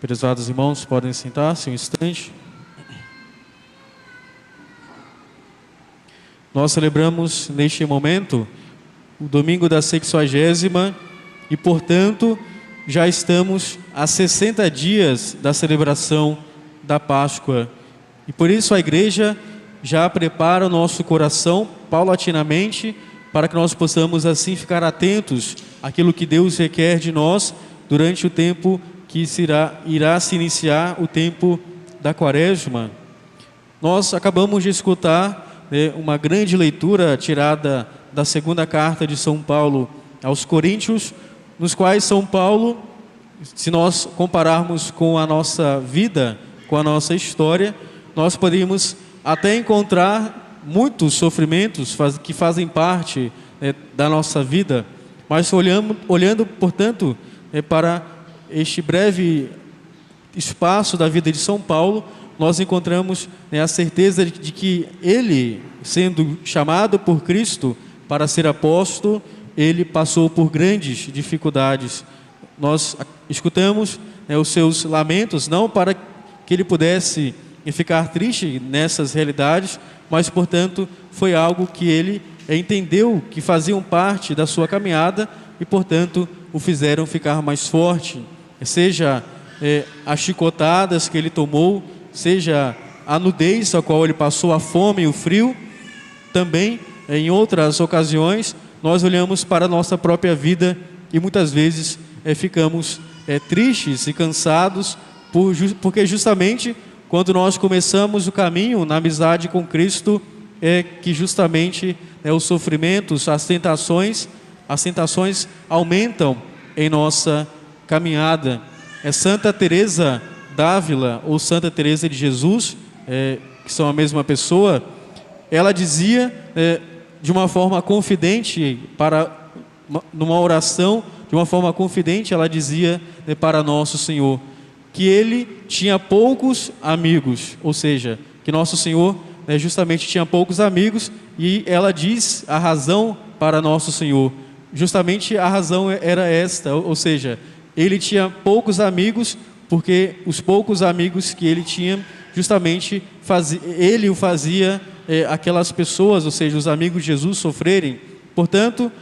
Prezados irmãos, podem sentar-se um instante. Nós celebramos neste momento o domingo da 60ª e, portanto, já estamos a 60 dias da celebração da Páscoa. E por isso a Igreja já prepara o nosso coração paulatinamente para que nós possamos assim ficar atentos àquilo que Deus requer de nós durante o tempo que irá se iniciar o tempo da Quaresma. Nós acabamos de escutar uma grande leitura tirada da segunda carta de São Paulo aos Coríntios, nos quais São Paulo, se nós compararmos com a nossa vida, com a nossa história, nós poderíamos até encontrar muitos sofrimentos que fazem parte da nossa vida, mas olhando portanto, para este breve espaço da vida de São Paulo, nós encontramos a certeza de que ele, sendo chamado por Cristo para ser apóstolo, ele passou por grandes dificuldades. Nós escutamos os seus lamentos, não para que ele pudesse ficar triste nessas realidades, mas, portanto, foi algo que ele entendeu que faziam parte da sua caminhada e, portanto, o fizeram ficar mais forte. Seja as chicotadas que ele tomou, seja a nudez a qual ele passou, a fome e o frio. Também, em outras ocasiões, nós olhamos para a nossa própria vida e muitas vezes ficamos tristes e cansados, porque justamente quando nós começamos o caminho na amizade com Cristo, que justamente os sofrimentos, as tentações aumentam em nossa caminhada. Santa Teresa d'Ávila ou Santa Teresa de Jesus, que são a mesma pessoa, ela dizia de uma forma confidente, numa oração, de uma forma confidente, ela dizia para Nosso Senhor que ele tinha poucos amigos, ou seja, que Nosso Senhor justamente tinha poucos amigos, e ela diz a razão para Nosso Senhor. Justamente a razão era esta, ou seja, ele tinha poucos amigos, porque os poucos amigos que ele tinha, justamente ele o fazia aquelas pessoas, ou seja, os amigos de Jesus, sofrerem. Portanto,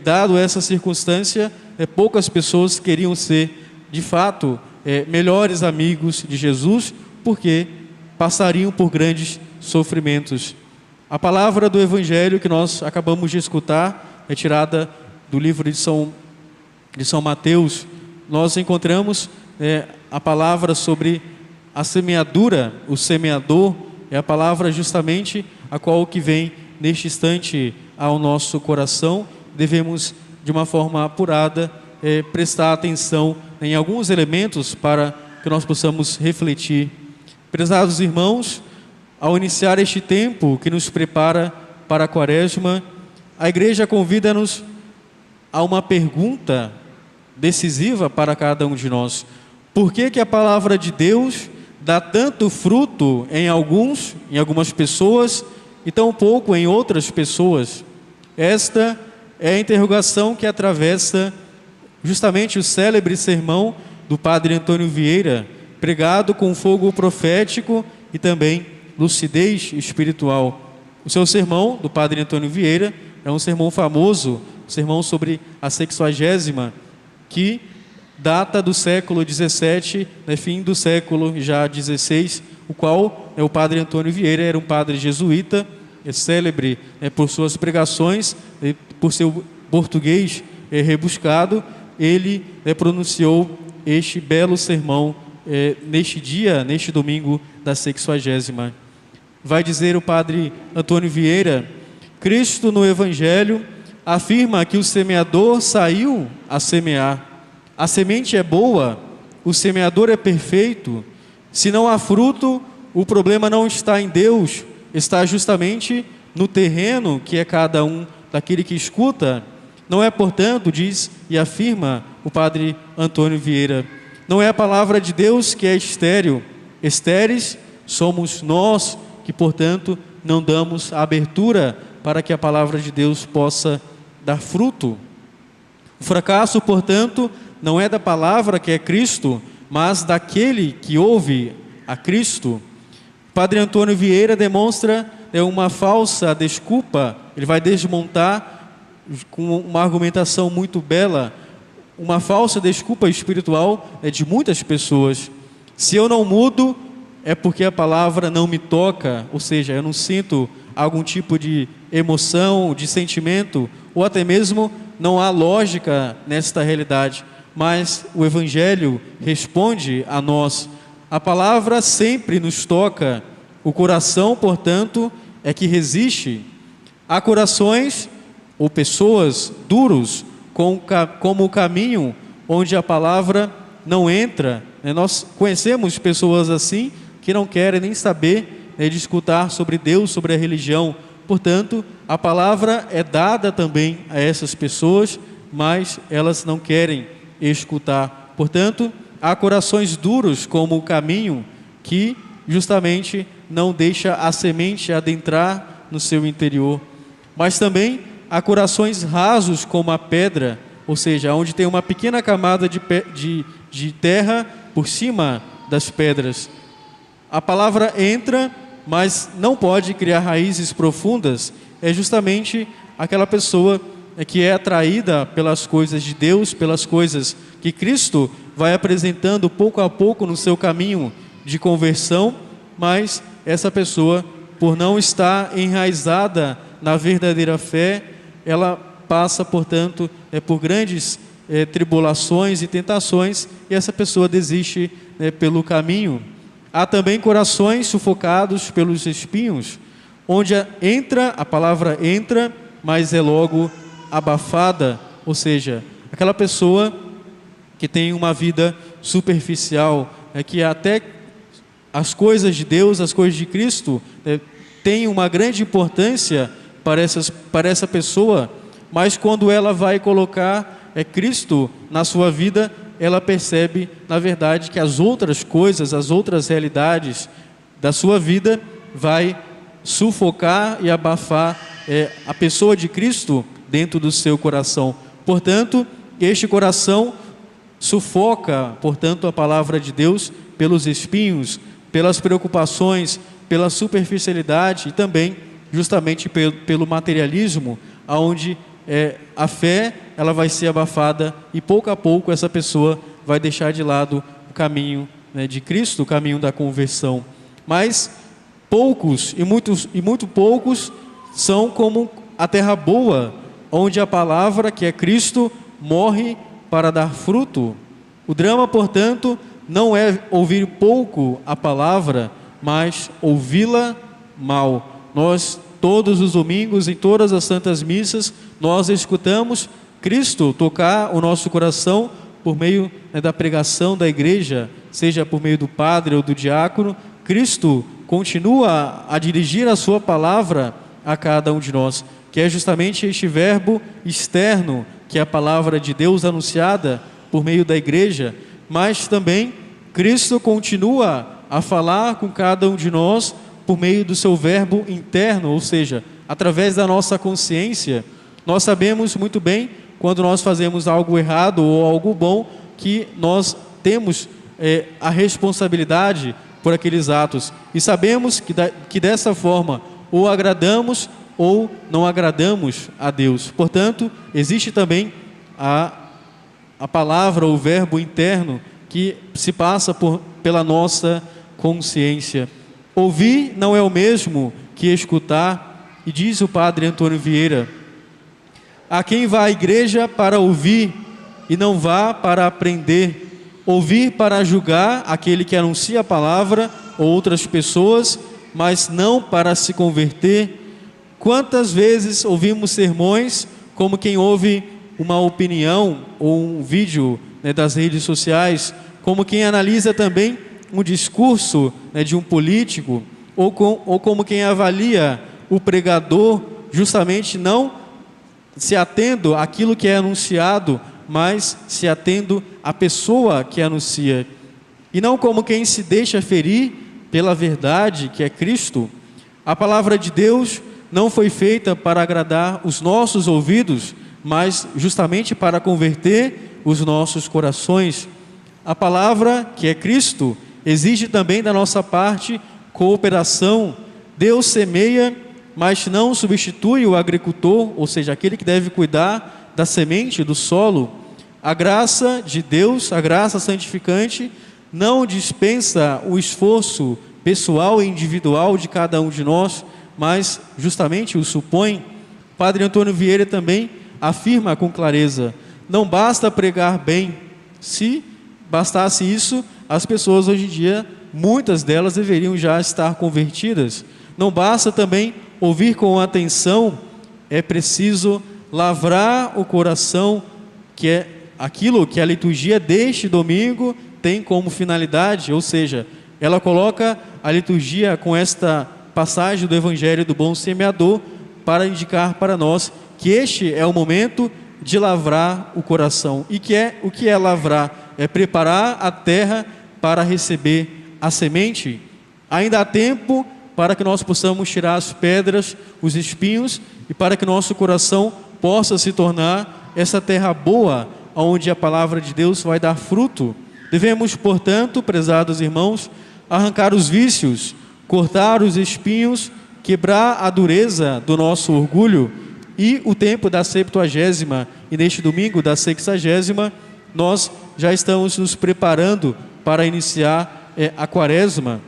dado essa circunstância, poucas pessoas queriam ser, de fato, melhores amigos de Jesus, porque passariam por grandes sofrimentos. A palavra do Evangelho que nós acabamos de escutar é tirada do livro de São Mateus. Nós encontramos a palavra sobre a semeadura, o semeador, é a palavra justamente a qual que vem neste instante ao nosso coração. Devemos, de uma forma apurada, prestar atenção em alguns elementos para que nós possamos refletir. Prezados irmãos, ao iniciar este tempo que nos prepara para a Quaresma, a Igreja convida-nos a uma pergunta decisiva para cada um de nós. Por que a palavra de Deus dá tanto fruto em algumas pessoas e tão pouco em outras pessoas? Esta é a interrogação que atravessa justamente o célebre sermão do Padre Antônio Vieira, pregado com fogo profético e também lucidez espiritual. O seu sermão, do Padre Antônio Vieira, é um sermão famoso, um sermão sobre a 60ª, que data do século XVII, fim do século já XVI, o qual o Padre Antônio Vieira era um padre jesuíta, célebre por suas pregações, por seu português rebuscado. Ele pronunciou este belo sermão neste domingo da 60ª. Vai dizer o Padre Antônio Vieira: Cristo no Evangelho afirma que o semeador saiu a semear. A semente é boa, o semeador é perfeito. Se não há fruto, o problema não está em Deus, está justamente no terreno que é cada um daquele que escuta. Não é, portanto, diz e afirma o Padre Antônio Vieira, não é a palavra de Deus que é estéril. Estéreis somos nós que, portanto, não damos a abertura para que a palavra de Deus possa dar fruto. O fracasso, portanto, não é da palavra que é Cristo, mas daquele que ouve a Cristo. Padre Antônio Vieira demonstra uma falsa desculpa, ele vai desmontar com uma argumentação muito bela, uma falsa desculpa espiritual de muitas pessoas. Se eu não mudo, é porque a palavra não me toca, ou seja, eu não sinto algum tipo de emoção, de sentimento, ou até mesmo não há lógica nesta realidade. Mas o Evangelho responde a nós. A palavra sempre nos toca. O coração, portanto, é que resiste. Há corações ou pessoas duros como o caminho onde a palavra não entra. Nós conhecemos pessoas assim que não querem nem saber de escutar sobre Deus, sobre a religião. Portanto, a palavra é dada também a essas pessoas, mas elas não querem escutar. Portanto, há corações duros como o caminho que justamente não deixa a semente adentrar no seu interior. Mas também há corações rasos como a pedra, ou seja, onde tem uma pequena camada de terra por cima das pedras. A palavra entra, mas não pode criar raízes profundas. É justamente aquela pessoa que é atraída pelas coisas de Deus, pelas coisas que Cristo vai apresentando pouco a pouco no seu caminho de conversão, mas essa pessoa, por não estar enraizada na verdadeira fé, ela passa, portanto, por grandes tribulações e tentações, e essa pessoa desiste pelo caminho. Há também corações sufocados pelos espinhos, onde a palavra entra, mas é logo abafada, ou seja, aquela pessoa que tem uma vida superficial, que até as coisas de Deus, as coisas de Cristo, têm uma grande importância para essa pessoa, mas quando ela vai colocar Cristo na sua vida, ela percebe, na verdade, que as outras coisas, as outras realidades da sua vida vai sufocar e abafar a pessoa de Cristo dentro do seu coração. Portanto, este coração sufoca, portanto, a palavra de Deus pelos espinhos, pelas preocupações, pela superficialidade e também justamente pelo materialismo, onde a fé ela vai ser abafada e pouco a pouco essa pessoa vai deixar de lado o caminho de Cristo, o caminho da conversão. Mas poucos e muito poucos são como a terra boa, onde a palavra, que é Cristo, morre para dar fruto. O drama, portanto, não é ouvir pouco a palavra, mas ouvi-la mal. Nós, todos os domingos, em todas as santas missas, nós escutamos Cristo tocar o nosso coração por meio da pregação da igreja, seja por meio do padre ou do diácono. Cristo continua a dirigir a sua palavra a cada um de nós, que é justamente este verbo externo, que é a palavra de Deus anunciada por meio da igreja, mas também Cristo continua a falar com cada um de nós por meio do seu verbo interno, ou seja, através da nossa consciência. Nós sabemos muito bem quando nós fazemos algo errado ou algo bom, que nós temos a responsabilidade por aqueles atos, e sabemos que dessa forma ou agradamos ou não agradamos a Deus. Portanto, existe também a palavra, o verbo interno, que se passa pela nossa consciência. Ouvir não é o mesmo que escutar, e diz o padre Antônio Vieira: há quem vá à igreja para ouvir e não vá para aprender, ouvir para julgar aquele que anuncia a palavra ou outras pessoas, mas não para se converter. Quantas vezes ouvimos sermões como quem ouve uma opinião ou um vídeo das redes sociais, como quem analisa também um discurso de um político, ou como quem avalia o pregador, justamente não se atendo àquilo que é anunciado, mas se atendo à pessoa que anuncia, e não como quem se deixa ferir pela verdade que é Cristo. A palavra de Deus não foi feita para agradar os nossos ouvidos, mas justamente para converter os nossos corações. a palavra, que é Cristo, exige também da nossa parte cooperação. Deus semeia, mas não substitui o agricultor, ou seja, aquele que deve cuidar da semente, do solo. A graça de Deus, a graça santificante, não dispensa o esforço pessoal e individual de cada um de nós, mas justamente o supõe. Padre Antônio Vieira também afirma com clareza: não basta pregar bem. Se bastasse isso, as pessoas hoje em dia, muitas delas deveriam já estar convertidas. Não basta também ouvir com atenção, é preciso lavrar o coração, que é aquilo que a liturgia deste domingo tem como finalidade, ou seja, ela coloca a liturgia com esta passagem do Evangelho do Bom Semeador para indicar para nós que este é o momento de lavrar o coração. E o que é lavrar? É preparar a terra para receber a semente. Ainda há tempo para que nós possamos tirar as pedras, os espinhos, e para que nosso coração possa se tornar essa terra boa, onde a palavra de Deus vai dar fruto. Devemos, portanto, prezados irmãos, arrancar os vícios, cortar os espinhos, quebrar a dureza do nosso orgulho. E o tempo da 70ª e neste domingo da 60ª, nós já estamos nos preparando para iniciar a quaresma.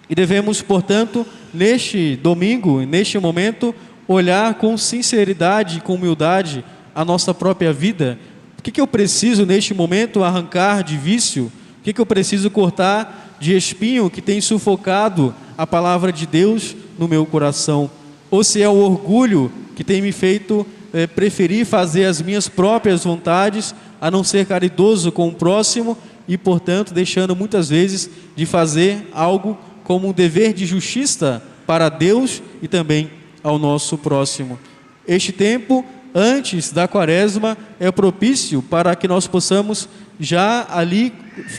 E devemos, portanto, neste domingo, neste momento, olhar com sinceridade e com humildade a nossa própria vida. O que eu preciso neste momento arrancar de vício? O que eu preciso cortar de espinho que tem sufocado a palavra de Deus no meu coração? Ou se é o orgulho que tem me feito preferir fazer as minhas próprias vontades, a não ser caridoso com o próximo e, portanto, deixando muitas vezes de fazer algo como um dever de justiça para Deus e também ao nosso próximo. Este tempo, antes da quaresma, é propício para que nós possamos já ali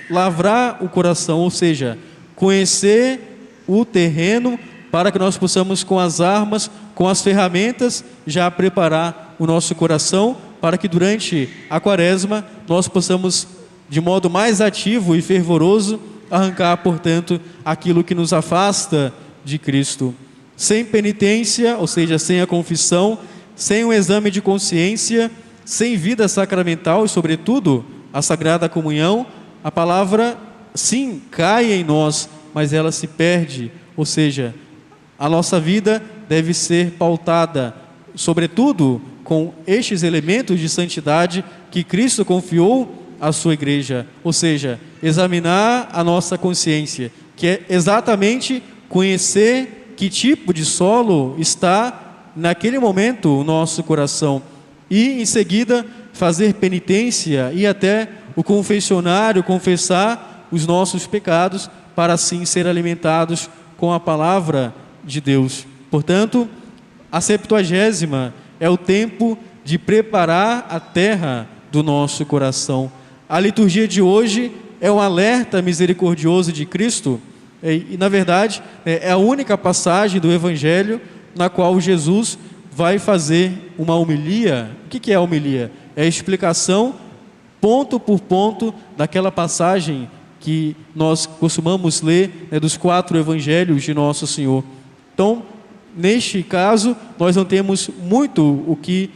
lavrar o coração, ou seja, conhecer o terreno, para que nós possamos, com as armas, com as ferramentas, já preparar o nosso coração, para que durante a quaresma nós possamos, de modo mais ativo e fervoroso, arrancar, portanto, aquilo que nos afasta de Cristo. Sem penitência, ou seja, sem a confissão, sem um exame de consciência, sem vida sacramental e, sobretudo, a Sagrada Comunhão, a palavra, sim, cai em nós, mas ela se perde, ou seja, a nossa vida deve ser pautada, sobretudo, com estes elementos de santidade que Cristo confiou à sua igreja, ou seja, examinar a nossa consciência, que é exatamente conhecer que tipo de solo está naquele momento o nosso coração e em seguida fazer penitência e até o confessionário confessar os nossos pecados para assim ser alimentados com a palavra de Deus. Portanto, a 70ª é o tempo de preparar a terra do nosso coração. A liturgia de hoje é um alerta misericordioso de Cristo e na verdade, é a única passagem do Evangelho na qual Jesus vai fazer uma homilia. O que é a homilia? É a explicação, ponto por ponto, daquela passagem que nós costumamos ler, dos 4 Evangelhos de Nosso Senhor. Então, neste caso, nós não temos muito o que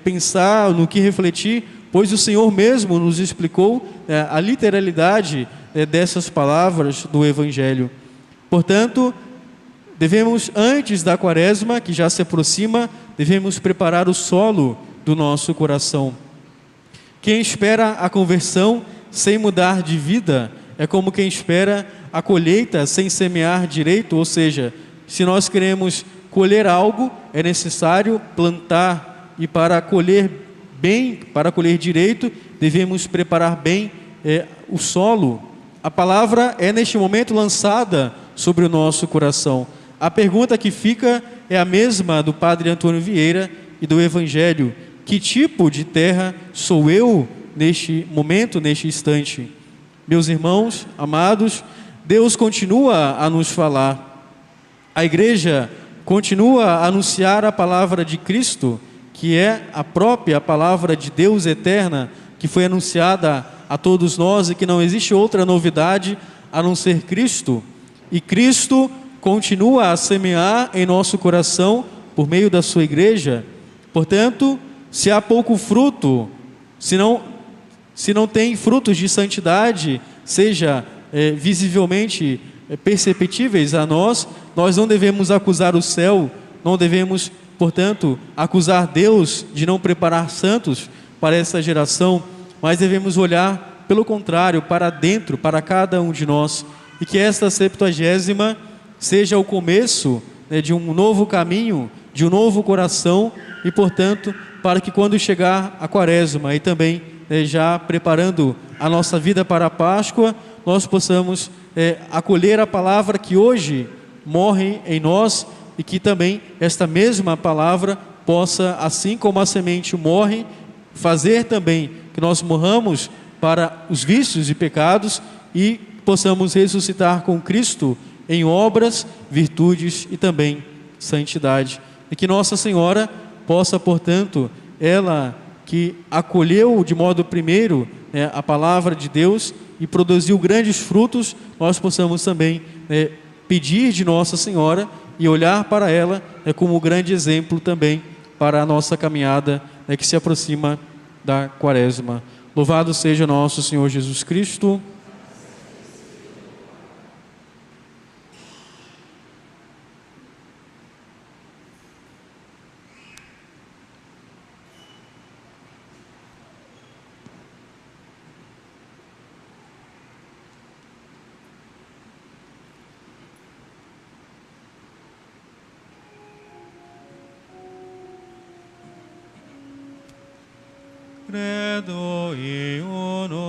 pensar, no que refletir, pois o Senhor mesmo nos explicou a literalidade dessas palavras do Evangelho. Portanto, devemos, antes da quaresma, que já se aproxima, devemos preparar o solo do nosso coração. Quem espera a conversão sem mudar de vida é como quem espera a colheita sem semear direito, ou seja, se nós queremos colher algo, é necessário plantar, e para colher bem, para colher direito, devemos preparar bem o solo. A palavra é neste momento lançada sobre o nosso coração. A pergunta que fica é a mesma do Padre Antônio Vieira e do Evangelho: que tipo de terra sou eu neste momento, neste instante? Meus irmãos amados, Deus continua a nos falar. A igreja continua a anunciar a palavra de Cristo, que é a própria palavra de Deus eterna, que foi anunciada a todos nós e que não existe outra novidade a não ser Cristo. E Cristo continua a semear em nosso coração por meio da sua igreja. Portanto, se há pouco fruto, se não tem frutos de santidade, seja visivelmente perceptíveis a nós, nós não devemos acusar o céu, não devemos, portanto, acusar Deus de não preparar santos para essa geração, mas devemos olhar, pelo contrário, para dentro, para cada um de nós, e que esta 70ª seja o começo de um novo caminho, de um novo coração, e, portanto, para que quando chegar a Quaresma e também já preparando a nossa vida para a Páscoa, nós possamos acolher a palavra que hoje morre em nós e que também esta mesma palavra possa, assim como a semente morre, fazer também que nós morramos para os vícios e pecados e possamos ressuscitar com Cristo em obras, virtudes e também santidade. E que Nossa Senhora possa, portanto, ela que acolheu de modo primeiro a palavra de Deus e produziu grandes frutos, nós possamos também pedir de Nossa Senhora e olhar para ela como grande exemplo também para a nossa caminhada que se aproxima da Quaresma. Louvado seja nosso Senhor Jesus Cristo. Credo in uno